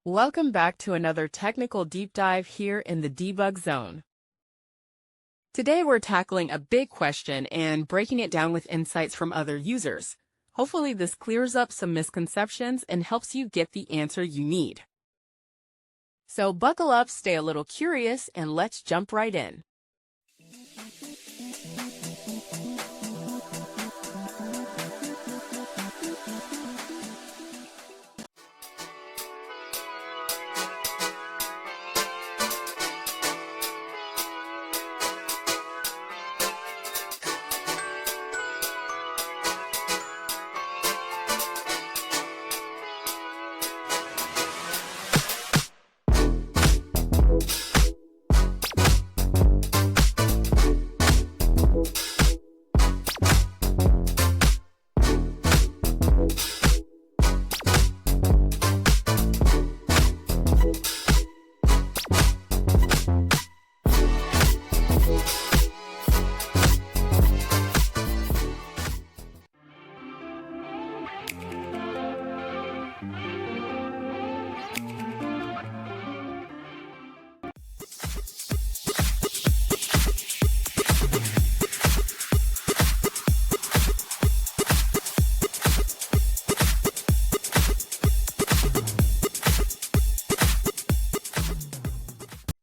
Welcome back to another technical deep dive here in the debug zone. Today we're tackling a big question and breaking it down with insights from other users. Hopefully this clears up some misconceptions and helps you get the answer you need. So buckle up, stay a little curious, and let's jump right in.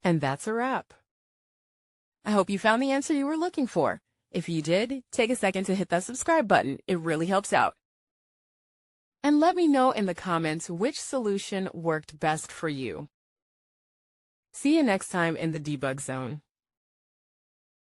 And that's a wrap. I hope you found the answer you were looking for. If you did, take a second to hit that subscribe button. It really helps out. And let me know in the comments which solution worked best for you. See you next time in the debug zone.